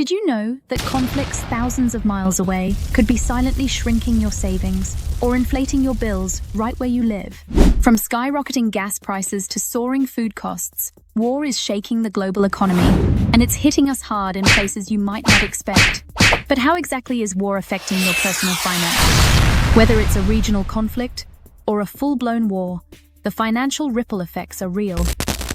Did you know that conflicts thousands of miles away could be silently shrinking your savings or inflating your bills right where you live? From skyrocketing gas prices to soaring food costs, war is shaking the global economy, and it's hitting us hard in places you might not expect. But how exactly is war affecting your personal finances? Whether it's a regional conflict or a full-blown war, the financial ripple effects are real.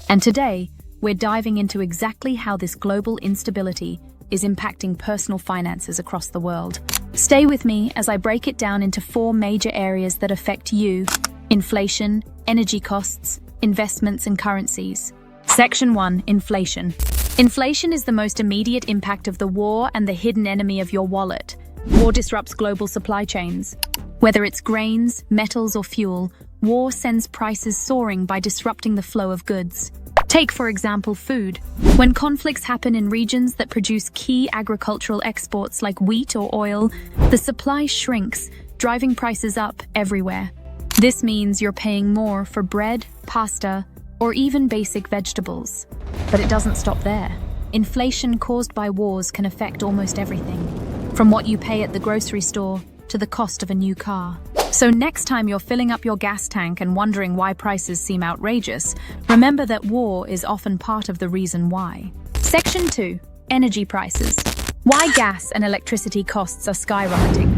And today, we're diving into exactly how this global instability is impacting personal finances across the world. Stay with me as I break it down into 4 major areas that affect you: inflation, energy costs, investments, and currencies. Section 1. Inflation. Inflation is the most immediate impact of the war and the hidden enemy of your wallet. War disrupts global supply chains. Whether it's grains, metals, or fuel, war sends prices soaring by disrupting the flow of goods. Take, for example, food. When conflicts happen in regions that produce key agricultural exports like wheat or oil, the supply shrinks, driving prices up everywhere. This means you're paying more for bread, pasta, or even basic vegetables. But it doesn't stop there. Inflation caused by wars can affect almost everything, from what you pay at the grocery store to the cost of a new car. So next time you're filling up your gas tank and wondering why prices seem outrageous, remember that war is often part of the reason why. Section 2. Energy prices. Why gas and electricity costs are skyrocketing.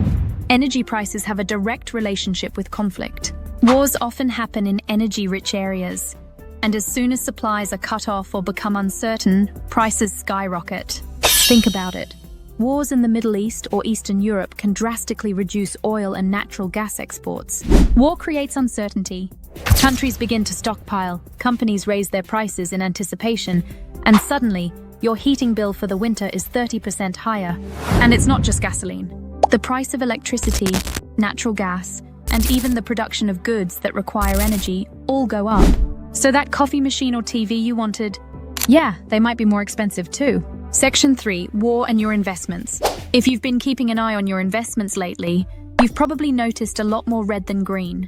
Energy prices have a direct relationship with conflict. Wars often happen in energy-rich areas, and as soon as supplies are cut off or become uncertain, prices skyrocket. Think about it. Wars in the Middle East or Eastern Europe can drastically reduce oil and natural gas exports. War creates uncertainty. Countries begin to stockpile, companies raise their prices in anticipation, and suddenly, your heating bill for the winter is 30% higher. And it's not just gasoline. The price of electricity, natural gas, and even the production of goods that require energy all go up. So that coffee machine or TV you wanted, yeah, they might be more expensive too. Section 3. War and your investments. If you've been keeping an eye on your investments lately, you've probably noticed a lot more red than green.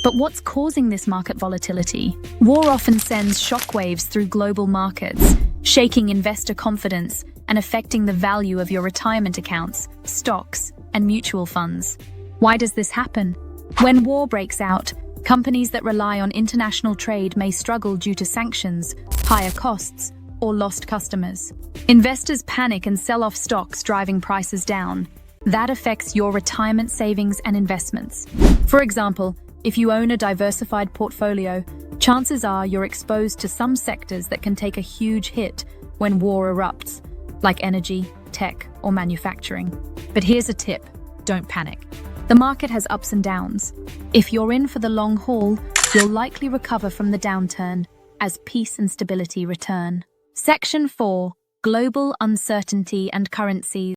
But what's causing this market volatility? War often sends shockwaves through global markets, shaking investor confidence and affecting the value of your retirement accounts, stocks, and mutual funds. Why does this happen? When war breaks out, companies that rely on international trade may struggle due to sanctions, higher costs, or lost customers. Investors panic and sell off stocks, driving prices down. That affects your retirement savings and investments. For example, if you own a diversified portfolio, chances are you're exposed to some sectors that can take a huge hit when war erupts, like energy, tech, or manufacturing. But here's a tip: don't panic. The market has ups and downs. If you're in for the long haul, you'll likely recover from the downturn as peace and stability return. Section 4. Global uncertainty and currencies.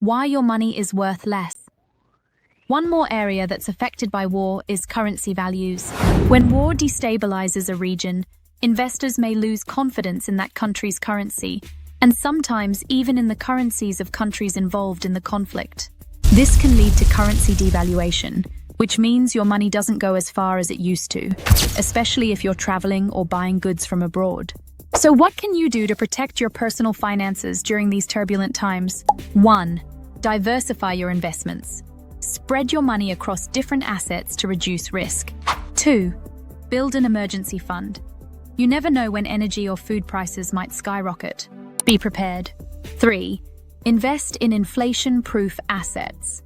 Why your money is worth less. One more area that's affected by war is currency values. When war destabilizes a region, investors may lose confidence in that country's currency, and sometimes even in the currencies of countries involved in the conflict. This can lead to currency devaluation, which means your money doesn't go as far as it used to, especially if you're traveling or buying goods from abroad. So what can you do to protect your personal finances during these turbulent times? 1. Diversify your investments. Spread your money across different assets to reduce risk. 2. Build an emergency fund. You never know when energy or food prices might skyrocket. Be prepared. 3. Invest in inflation-proof assets.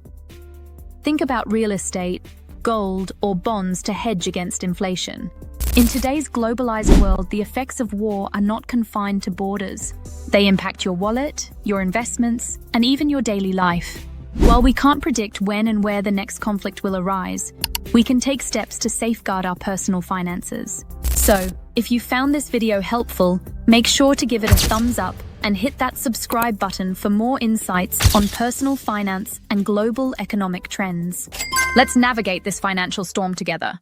Think about real estate, gold, or bonds to hedge against inflation. In today's globalized world, the effects of war are not confined to borders. They impact your wallet, your investments, and even your daily life. While we can't predict when and where the next conflict will arise, we can take steps to safeguard our personal finances. So, if you found this video helpful, make sure to give it a thumbs up and hit that subscribe button for more insights on personal finance and global economic trends. Let's navigate this financial storm together.